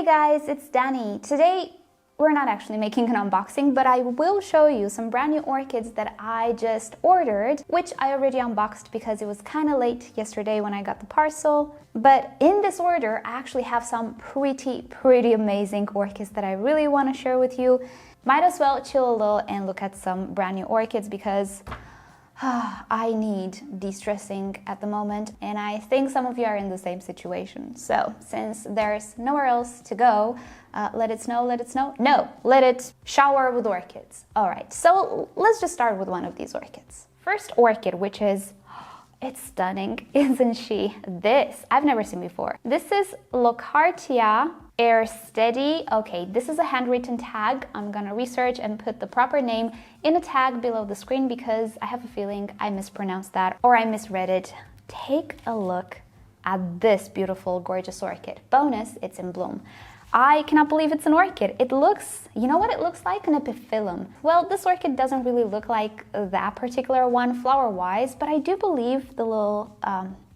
guys, it's Danny. Today we're not actually making an unboxing, but I will show you some brand new orchids that I just ordered, which I already unboxed because it was kind of late yesterday when I got the parcel. But in this order, I actually have some pretty amazing orchids that I really want to share with you. Might as well chill a little and look at some brand new orchids because I need de-stressing at the moment, and I think some of you are in the same situation. So since there's nowhere else to go, let it shower with orchids. All right, so let's just start with one of these orchids. First orchid, which is, it's stunning, isn't she? This, I've never seen before. This is Lockharthia oerstedii. Okay, this is a handwritten tag. I'm gonna research and put the proper name in a tag below the screen because I have a feeling I mispronounced that or I misread it. Take a look at this beautiful, gorgeous orchid. Bonus, it's in bloom. I cannot believe it's an orchid. It looks, you know what it looks like? An Paphiopedilum. Well, this orchid doesn't really look like that particular one flower-wise, but I do believe the little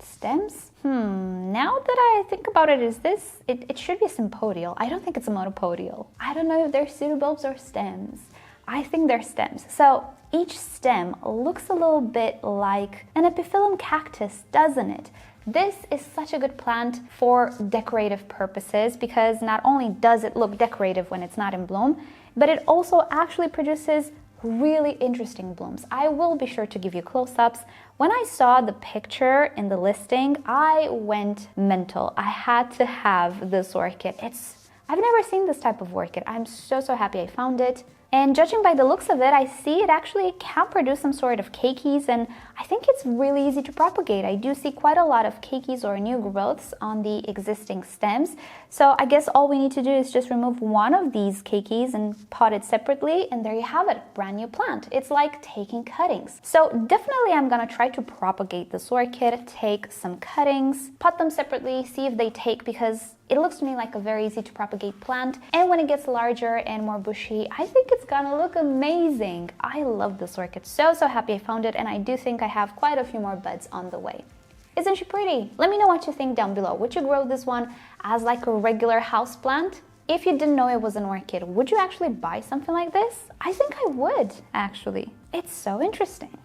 stems. Now that I think about it, it should be a sympodial. I don't think it's a monopodial. I don't know if they're pseudobulbs or stems. I think they're stems. So each stem looks a little bit like an epiphyllum cactus, doesn't it? This is such a good plant for decorative purposes because not only does it look decorative when it's not in bloom, but it also actually produces really interesting blooms. I will be sure to give you close-ups. When I saw the picture in the listing, I went mental. I had to have this orchid. I've never seen this type of orchid. I'm so happy I found it. And judging by the looks of it, I see it actually can produce some sort of keikis, and I think it's really easy to propagate. I do see quite a lot of keikis or new growths on the existing stems. So I guess all we need to do is just remove one of these keikis and pot it separately, and there you have it, brand new plant. It's like taking cuttings. So definitely I'm gonna try to propagate this orchid, take some cuttings, pot them separately, see if they take, because it looks to me like a very easy to propagate plant, and when it gets larger and more bushy, I think it's gonna look amazing. I love this orchid, so happy I found it, and I do think I have quite a few more buds on the way. Isn't she pretty? Let me know what you think down below. Would you grow this one as like a regular house plant? If you didn't know it was an orchid, would you actually buy something like this? I think I would, actually. It's so interesting.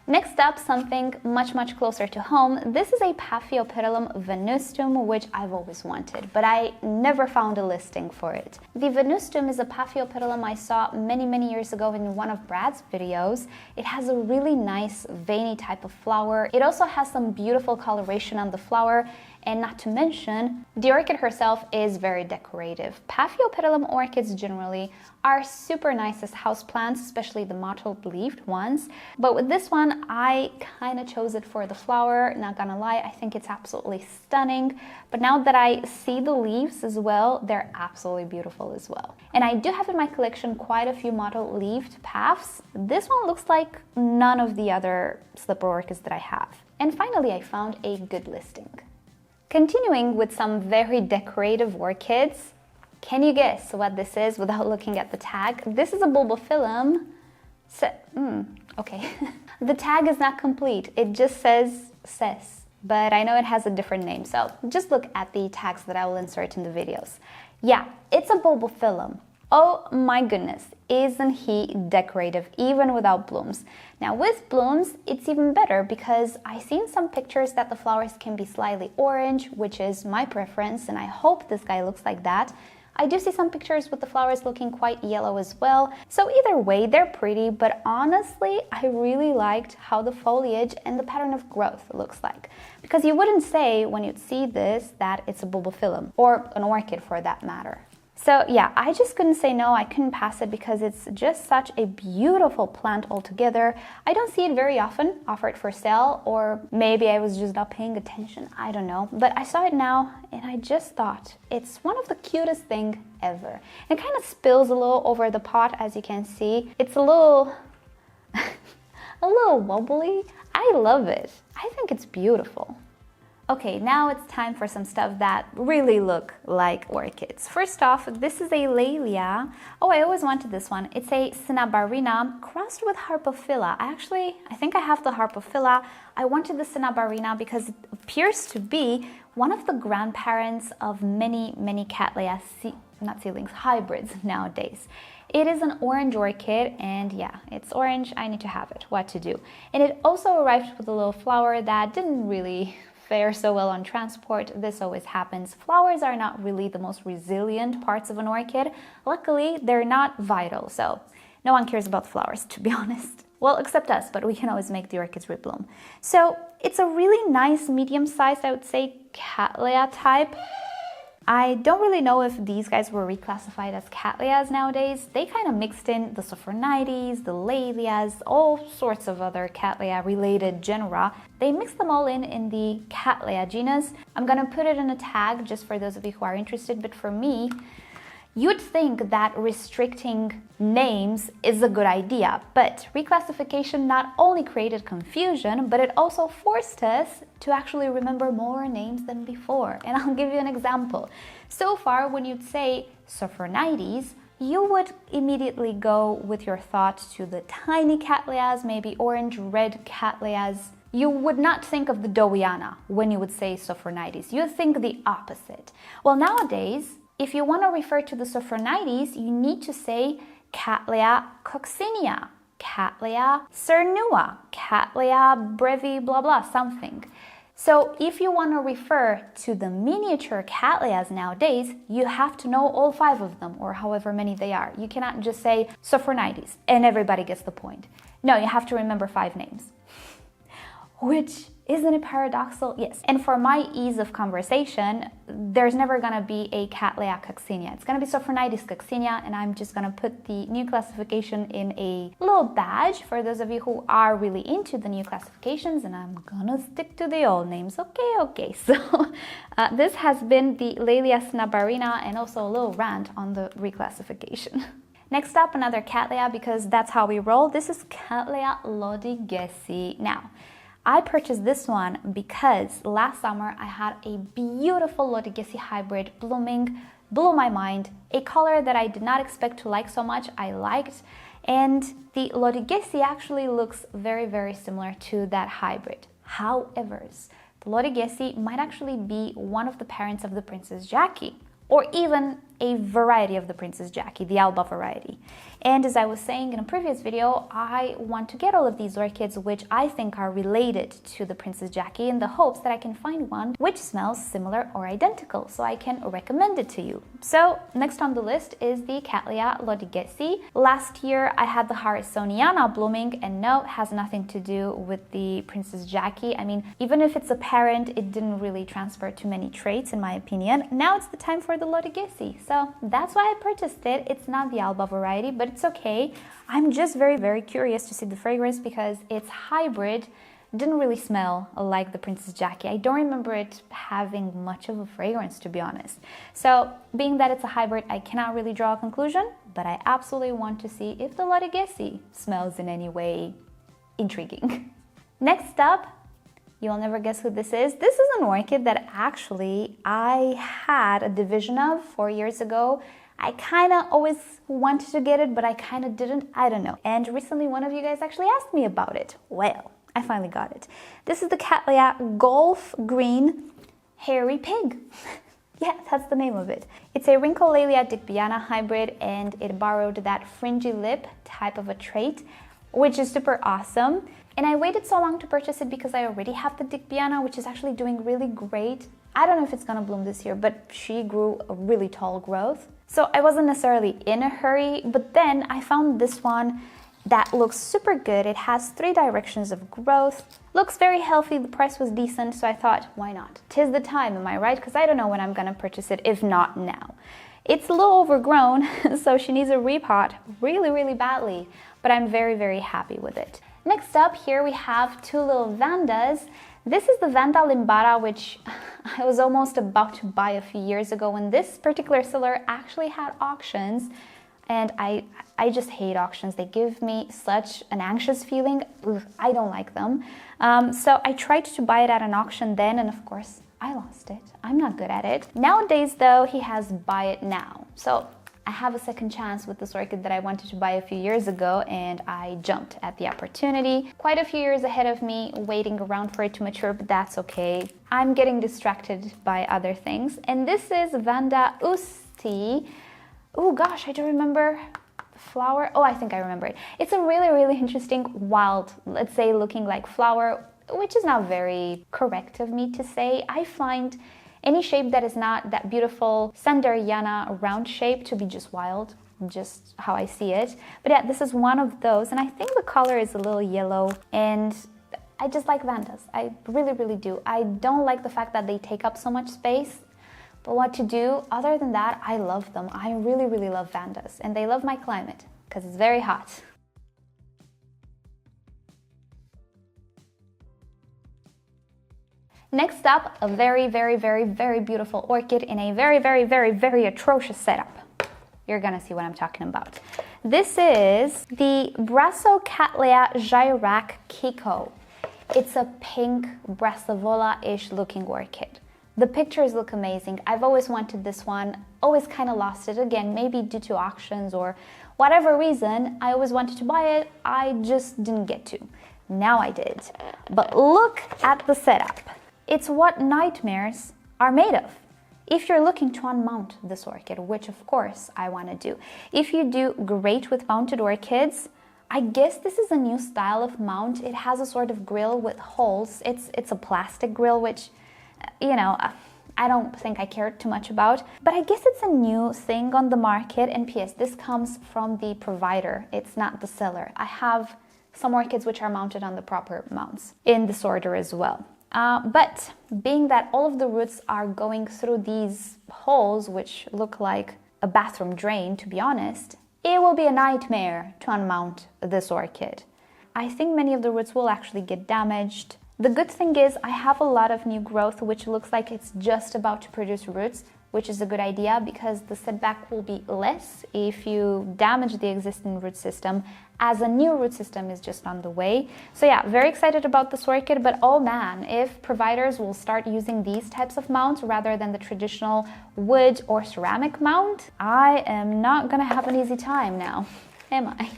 Next up, something much closer to home. This is a Paphiopedilum venustum, which I've always wanted, but I never found a listing for it. The venustum is a Paphiopedilum I saw many years ago in one of Brad's videos. It has a really nice veiny type of flower. It also has some beautiful coloration on the flower, and not to mention, the orchid herself is very decorative. Paphiopedilum orchids generally are super nice as houseplants, especially the mottled-leaved ones. But with this one, I kind of chose it for the flower, not gonna lie, I think it's absolutely stunning. But now that I see the leaves as well, they're absolutely beautiful as well. And I do have in my collection quite a few mottled-leaved paphs. This one looks like none of the other slipper orchids that I have. And finally, I found a good listing. Continuing with some very decorative orchids. Can you guess what this is without looking at the tag? This is a Bulbophyllum. Okay. The tag is not complete. It just says Sess, but I know it has a different name, so just look at the tags that I will insert in the videos. Yeah, it's a Bulbophyllum. Oh my goodness, isn't he decorative, even without blooms? Now with blooms, it's even better because I've seen some pictures that the flowers can be slightly orange, which is my preference, and I hope this guy looks like that. I do see some pictures with the flowers looking quite yellow as well. So either way, they're pretty, but honestly, I really liked how the foliage and the pattern of growth looks like. Because you wouldn't say when you'd see this that it's a Bulbophyllum, or an orchid for that matter. So yeah, I just couldn't say no, I couldn't pass it because it's just such a beautiful plant altogether. I don't see it very often offered for sale, or maybe I was just not paying attention, I don't know. But I saw it now and I just thought it's one of the cutest things ever. It kind of spills a little over the pot, as you can see. It's a little, a little wobbly. I love it. I think it's beautiful. Okay, now it's time for some stuff that really look like orchids. First off, this is a Laelia. Oh, I always wanted this one. It's a cinnabarina crossed with harpophylla. I think I have the harpophylla. I wanted the cinnabarina because it appears to be one of the grandparents of many Cattleya, not seedlings, hybrids nowadays. It is an orange orchid, and yeah, it's orange. I need to have it. What to do? And it also arrived with a little flower that didn't really fare so well on transport. This always happens. Flowers are not really the most resilient parts of an orchid. Luckily, they're not vital, so no one cares about flowers, to be honest. Well, except us, but we can always make the orchids rebloom. So it's a really nice medium-sized, I would say, Cattleya type. I don't really know if these guys were reclassified as Cattleyas nowadays. They kind of mixed in the Sophronides, the Laelias, all sorts of other Cattleya-related genera. They mixed them all in the Cattleya genus. I'm gonna put it in a tag just for those of you who are interested, but for me, you'd think that restricting names is a good idea, but reclassification not only created confusion, but it also forced us to actually remember more names than before. And I'll give you an example. So far, when you'd say Sophronides, you would immediately go with your thoughts to the tiny Cattleyas, maybe orange-red Cattleyas. You would not think of the Dowiana when you would say Sophronides. You would think the opposite. Well, nowadays, if you want to refer to the Sophronides, you need to say Cattleya coccinea, Cattleya cernua, Cattleya brevi, blah blah, something. So if you want to refer to the miniature Cattleyas nowadays, you have to know all 5 of them, or however many they are. You cannot just say Sophronides and everybody gets the point. No, you have to remember 5 names. Which, isn't it paradoxical? Yes. And for my ease of conversation, there's never gonna be a Cattleya coccinea. It's gonna be Sophronides coccinea, and I'm just gonna put the new classification in a little badge for those of you who are really into the new classifications, and I'm gonna stick to the old names. Okay. So this has been the Laelia cinnabarina, and also a little rant on the reclassification. Next up, another Cattleya, because that's how we roll. This is Cattleya loddigesii. Now, I purchased this one because last summer I had a beautiful loddigesii hybrid blooming, blew my mind, a color that I did not expect to like so much, I liked, and the loddigesii actually looks very similar to that hybrid. However, the loddigesii might actually be one of the parents of the Princess Jackie, or even a variety of the Princess Jackie, the Alba variety. And as I was saying in a previous video, I want to get all of these orchids which I think are related to the Princess Jackie, in the hopes that I can find one which smells similar or identical, so I can recommend it to you. So next on the list is the Cattleya loddigesii. Last year I had the Harrisoniana blooming, and no, it has nothing to do with the Princess Jackie. I mean, even if it's a parent, it didn't really transfer too many traits in my opinion. Now it's the time for the loddigesii, so that's why I purchased it. It's not the Alba variety, but it's okay. I'm just very curious to see the fragrance because it's hybrid. Didn't really smell like the Princess Jackie. I don't remember it having much of a fragrance, to be honest. So being that it's a hybrid, I cannot really draw a conclusion, but I absolutely want to see if the loddigesii smells in any way intriguing. Next up, you'll never guess who this is. This is an orchid that actually I had a division of 4 years ago. I kind of always wanted to get it, but I kind of didn't. I don't know. And recently one of you guys actually asked me about it. Well, I finally got it. This is the Cattleya Golf Green Hairy Pig. Yeah, that's the name of it. It's a Rhyncostylis Dickbiana hybrid, and it borrowed that fringy lip type of a trait, which is super awesome. And I waited so long to purchase it because I already have the Dickbiana, which is actually doing really great. I don't know if it's gonna bloom this year, but she grew a really tall growth. So I wasn't necessarily in a hurry, but then I found this one that looks super good. It has 3 directions of growth, looks very healthy, the price was decent, so I thought, why not? 'Tis the time, am I right? Because I don't know when I'm gonna purchase it, if not now. It's a little overgrown, so she needs a repot really badly, but I'm very happy with it. Next up, here we have 2 little Vandas. This is the Vanda limbata, which I was almost about to buy a few years ago when this particular seller actually had auctions. And I just hate auctions. They give me such an anxious feeling. Ugh, I don't like them. So I tried to buy it at an auction then, and of course, I lost it. I'm not good at it. Nowadays, though, he has buy it now. So I have a second chance with this orchid that I wanted to buy a few years ago, and I jumped at the opportunity. Quite a few years ahead of me, waiting around for it to mature, but that's okay. I'm getting distracted by other things. And this is Vanda ustii. Oh gosh, I don't remember the flower. Oh, I think I remember it. It's a really, really interesting wild, let's say, looking like flower, which is not very correct of me to say. I find any shape that is not that beautiful Sanderiana round shape to be just wild, just how I see it. But yeah, this is one of those, and I think the color is a little yellow, and I just like Vandas. I really, really do. I don't like the fact that they take up so much space, but what to do? Other than that, I love them. I really, really love Vandas, and they love my climate because it's very hot. Next up, a very, very, very, very beautiful orchid in a very, very, very, very atrocious setup. You're gonna see what I'm talking about. This is the Brassacattleya Jairak Kiku. It's a pink Brassavola-ish looking orchid. The pictures look amazing. I've always wanted this one, always kind of lost it again, maybe due to auctions or whatever reason. I always wanted to buy it, I just didn't get to. Now I did. But look at the setup. It's what nightmares are made of. If you're looking to unmount this orchid, which of course I want to do. If you do great with mounted orchids, I guess this is a new style of mount. It has a sort of grill with holes. It's a plastic grill, which, you know, I don't think I care too much about. But I guess it's a new thing on the market. And P.S., this comes from the provider. It's not the seller. I have some orchids which are mounted on the proper mounts in this order as well. But being that all of the roots are going through these holes, which look like a bathroom drain, to be honest, it will be a nightmare to unmount this orchid. I think many of the roots will actually get damaged. The good thing is I have a lot of new growth, which looks like it's just about to produce roots, which is a good idea because the setback will be less if you damage the existing root system, as a new root system is just on the way. So yeah, very excited about this orchid, but oh man, if providers will start using these types of mounts rather than the traditional wood or ceramic mount, I am not gonna have an easy time now, am I?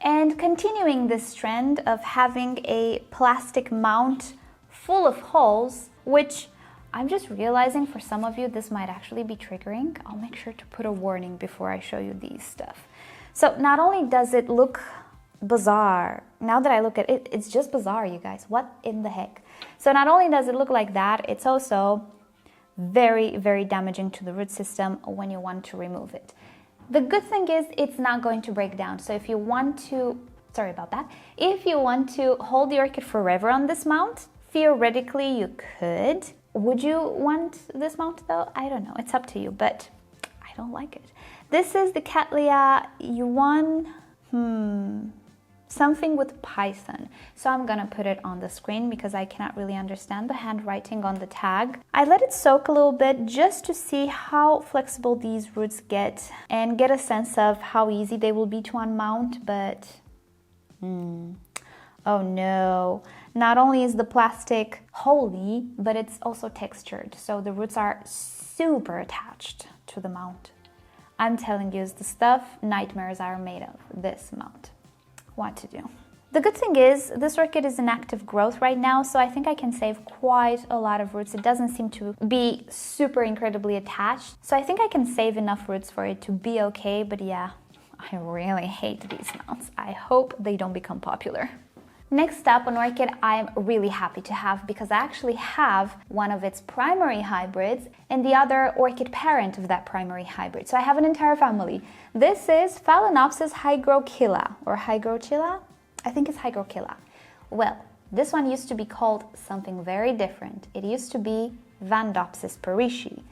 And continuing this trend of having a plastic mount full of holes, which I'm just realizing for some of you this might actually be triggering. I'll make sure to put a warning before I show you these stuff. So not only does it look bizarre, now that I look at it, it's just bizarre, you guys. What in the heck? So not only does it look like that, it's also very, very damaging to the root system when you want to remove it. The good thing is it's not going to break down. So if you want to, sorry about that, if you want to hold the orchid forever on this mount, theoretically you could. Would you want this mount though? I don't know, it's up to you, but I don't like it. This is the Cattleya Yuan, something with Python. So I'm gonna put it on the screen because I cannot really understand the handwriting on the tag. I let it soak a little bit just to see how flexible these roots get and get a sense of how easy they will be to unmount, but oh no. Not only is the plastic holey, but it's also textured. So the roots are super attached to the mount. I'm telling you, the stuff nightmares are made of, this mount. What to do? The good thing is this orchid is in active growth right now, so I think I can save quite a lot of roots. It doesn't seem to be super incredibly attached. So I think I can save enough roots for it to be okay, but yeah, I really hate these mounts. I hope they don't become popular. Next up, an orchid I'm really happy to have because I actually have one of its primary hybrids and the other orchid parent of that primary hybrid. So I have an entire family. This is Phalaenopsis hygrochila, or hygrochila? I think it's hygrochila. Well, this one used to be called something very different. It used to be Vandopsis parisi.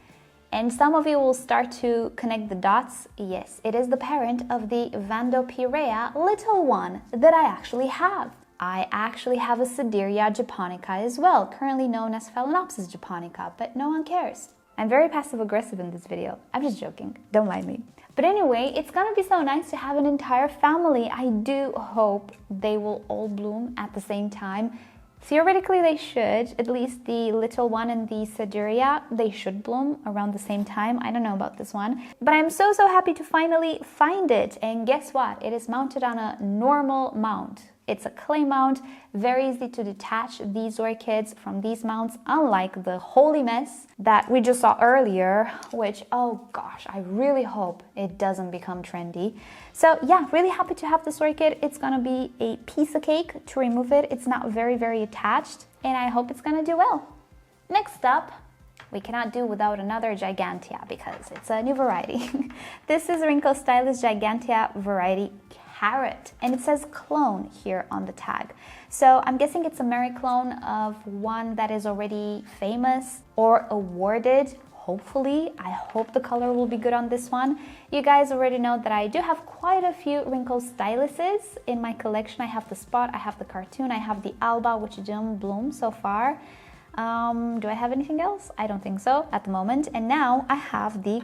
And some of you will start to connect the dots. Yes, it is the parent of the Vandopyrea little one that I actually have. I actually have a Sederia japonica as well, currently known as Phalaenopsis japonica, but no one cares. I'm very passive-aggressive in this video. I'm just joking, don't mind me. But anyway, it's gonna be so nice to have an entire family. I do hope they will all bloom at the same time. Theoretically, they should. At least the little one and the Sederia, they should bloom around the same time. I don't know about this one. But I'm so happy to finally find it. And guess what? It is mounted on a normal mount. It's a clay mount, very easy to detach these orchids from these mounts, unlike the holy mess that we just saw earlier, which, oh gosh, I really hope it doesn't become trendy. So yeah, really happy to have this orchid. It's gonna be a piece of cake to remove it. It's not very attached, and I hope it's gonna do well. Next up, we cannot do without another gigantea because it's a new variety. This is Rhyncostylis gigantea variety Carrot, and it says clone here on the tag. So I'm guessing it's a Mary clone of one that is already famous or awarded. Hopefully, I hope the color will be good on this one. You guys already know that I do have quite a few Rhyncostylises in my collection. I have the spot, I have the cartoon, I have the alba, which didn't bloom so far. Do I have anything else? I don't think so at the moment. And now I have the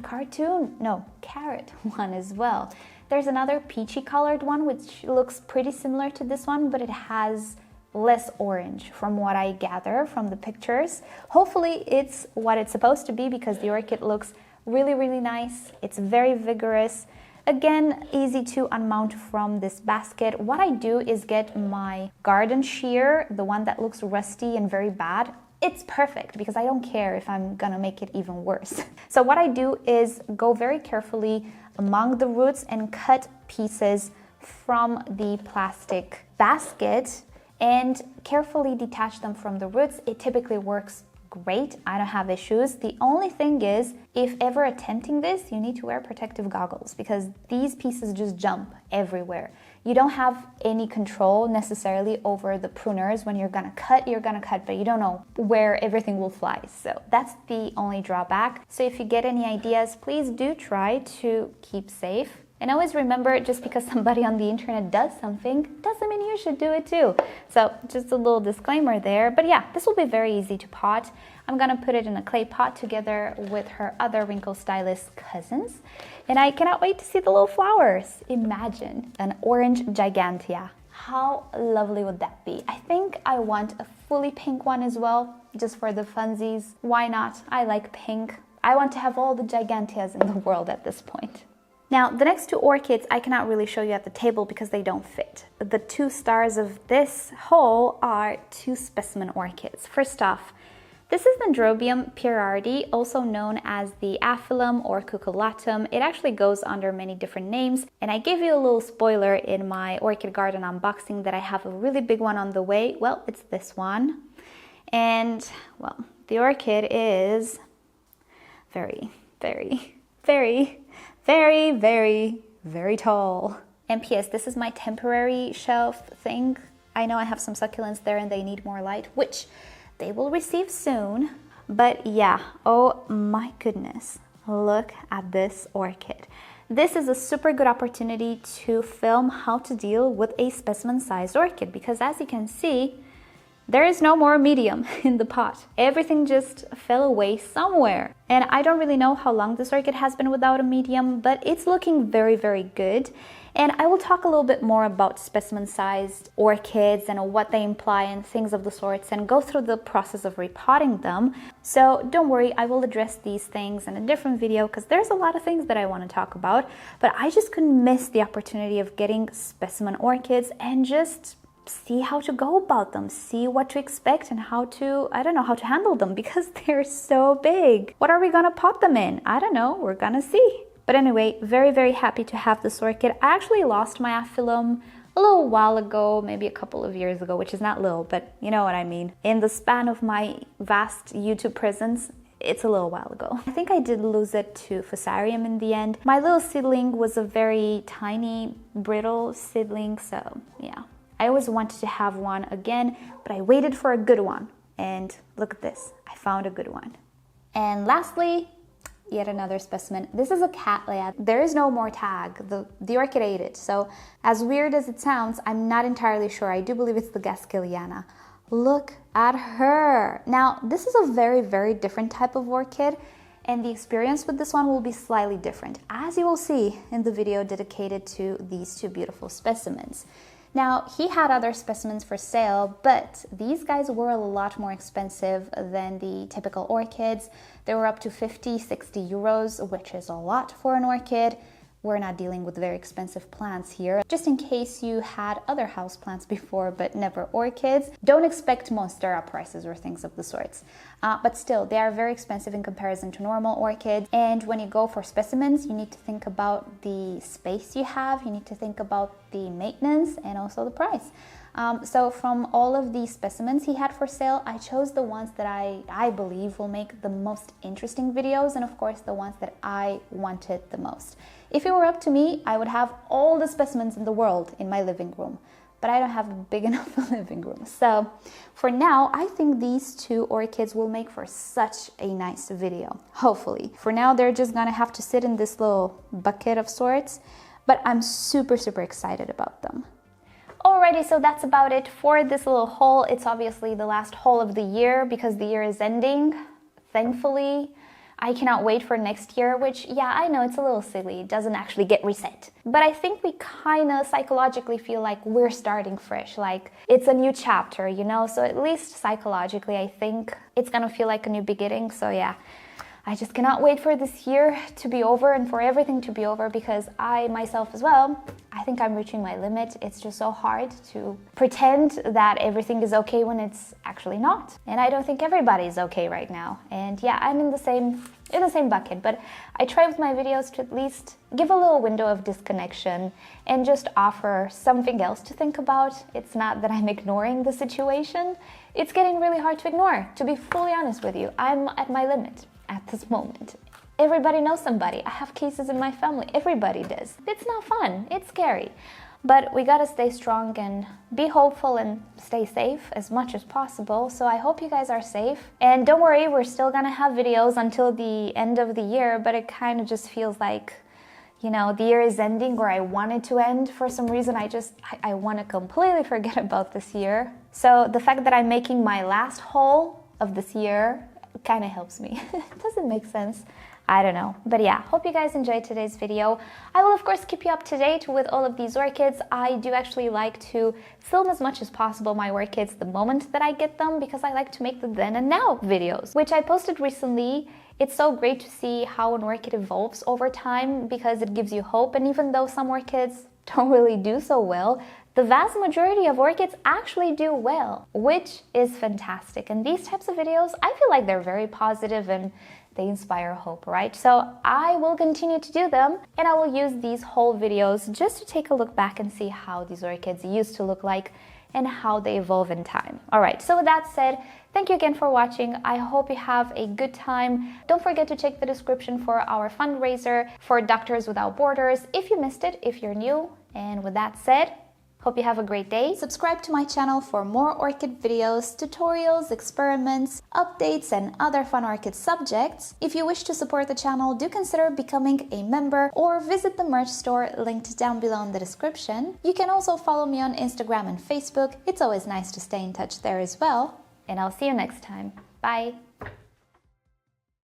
carrot one as well. There's another peachy colored one which looks pretty similar to this one, but it has less orange from what I gather from the pictures. Hopefully it's what it's supposed to be because the orchid looks really nice. It's very vigorous. Again, easy to unmount from this basket. What I do is get my garden shear, the one that looks rusty and very bad. It's perfect because I don't care if I'm gonna make it even worse. So what I do is go very carefully among the roots and cut pieces from the plastic basket and carefully detach them from the roots. It typically works great. I don't have issues. The only thing is, if ever attempting this, you need to wear protective goggles because these pieces just jump everywhere. You don't have any control necessarily over the pruners. When you're gonna cut, but you don't know where everything will fly. So that's the only drawback. So if you get any ideas, please do try to keep safe. And always remember, just because somebody on the internet does something, doesn't mean you should do it too. So just a little disclaimer there. But yeah, this will be very easy to pot. I'm gonna put it in a clay pot together with her other Rhyncostylis cousins. And I cannot wait to see the little flowers. Imagine an orange gigantea. How lovely would that be? I think I want a fully pink one as well, just for the funsies. Why not? I like pink. I want to have all the giganteas in the world at this point. Now, the next two orchids I cannot really show you at the table because they don't fit. The two stars of this haul are two specimen orchids. First off, this is Dendrobium pierardii, also known as the Paphiopedilum or cucullatum. It actually goes under many different names, and I gave you a little spoiler in my orchid garden unboxing that I have a really big one on the way. Well, it's this one. And, well, the orchid is very tall. And P.S. this is my temporary shelf thing. I know I have some succulents there and they need more light, which they will receive soon. But yeah, oh my goodness, look at this orchid. This is a super good opportunity to film how to deal with a specimen-sized orchid because as you can see, there is no more medium in the pot. Everything just fell away somewhere. And I don't really know how long this orchid has been without a medium, but it's looking very good. And I will talk a little bit more about specimen-sized orchids and what they imply and things of the sorts and go through the process of repotting them. So don't worry, I will address these things in a different video because there's a lot of things that I want to talk about. But I just couldn't miss the opportunity of getting specimen orchids and just see how to go about them, see what to expect and how to, I don't know, how to handle them because they're so big. What are we gonna pot them in? I don't know, we're gonna see. But anyway, very happy to have this orchid. I actually lost my Paphiopedilum a little while ago, maybe a couple of years ago, which is not little, but you know what I mean. In the span of my vast YouTube presence, it's a little while ago. I think I did lose it to Fusarium in the end. My little seedling was a very tiny, brittle seedling, so yeah. I always wanted to have one again, but I waited for a good one. And look at this, I found a good one. And lastly, yet another specimen. This is a Cattleya. There is no more tag. The orchid ate it. So as weird as it sounds, I'm not entirely sure. I do believe it's the Gaskeliana. Look at her. Now, this is a very different type of orchid. and the experience with this one will be slightly different, as you will see in the video dedicated to these two beautiful specimens. Now, he had other specimens for sale, but these guys were a lot more expensive than the typical orchids. They were up to 50–60 euros, which is a lot for an orchid. We're not dealing with very expensive plants here. Just in case you had other houseplants before but never orchids, don't expect Monstera prices or things of the sorts. But still, they are very expensive in comparison to normal orchids. And when you go for specimens, you need to think about the space you have, you need to think about the maintenance and also the price. So from all of these specimens he had for sale, I chose the ones that I believe will make the most interesting videos, and of course the ones that I wanted the most. If it were up to me, I would have all the specimens in the world in my living room, but I don't have a big enough living room. So for now, I think these two orchids will make for such a nice video, hopefully. For now, they're just gonna have to sit in this little bucket of sorts, but I'm super excited about them. Alrighty, so that's about it for this little haul. It's obviously the last haul of the year because the year is ending, thankfully. I cannot wait for next year, which, yeah, I know it's a little silly. It doesn't actually get reset. But I think we kind of psychologically feel like we're starting fresh, like it's a new chapter, you know? So at least psychologically, I think it's gonna feel like a new beginning. So yeah, I just cannot wait for this year to be over and for everything to be over, because I myself as well, I think I'm reaching my limit. It's just so hard to pretend that everything is okay when it's actually not. And I don't think everybody is okay right now. And yeah, I'm in the same bucket, but I try with my videos to at least give a little window of disconnection and just offer something else to think about. It's not that I'm ignoring the situation. It's getting really hard to ignore, to be fully honest with you. I'm at my limit at this moment. Everybody knows somebody. I have cases in my family. Everybody does. It's not fun. It's scary. But we gotta stay strong and be hopeful and stay safe as much as possible. So I hope you guys are safe. And don't worry, we're still gonna have videos until the end of the year, but it kind of just feels like, you know, the year is ending, or I want it to end. For some reason, I want to completely forget about this year. So the fact that I'm making my last haul of this year kind of helps me. Does it make sense? I don't know. But yeah, hope you guys enjoyed today's video. I will of course keep you up to date with all of these orchids. I do actually like to film as much as possible my orchids the moment that I get them, because I like to make the then and now videos, which I posted recently. It's so great to see how an orchid evolves over time, because it gives you hope. And even though some orchids don't really do so well, the vast majority of orchids actually do well, which is fantastic. And these types of videos, I feel like they're very positive and they inspire hope, right? So I will continue to do them, and I will use these whole videos just to take a look back and see how these orchids used to look like and how they evolve in time. All right, so with that said, thank you again for watching. I hope you have a good time. Don't forget to check the description for our fundraiser for Doctors Without Borders if you missed it, if you're new. And with that said, hope you have a great day. Subscribe to my channel for more orchid videos, tutorials, experiments, updates, and other fun orchid subjects. If you wish to support the channel, do consider becoming a member or visit the merch store linked down below in the description. You can also follow me on Instagram and Facebook. It's always nice to stay in touch there as well. And I'll see you next time. Bye!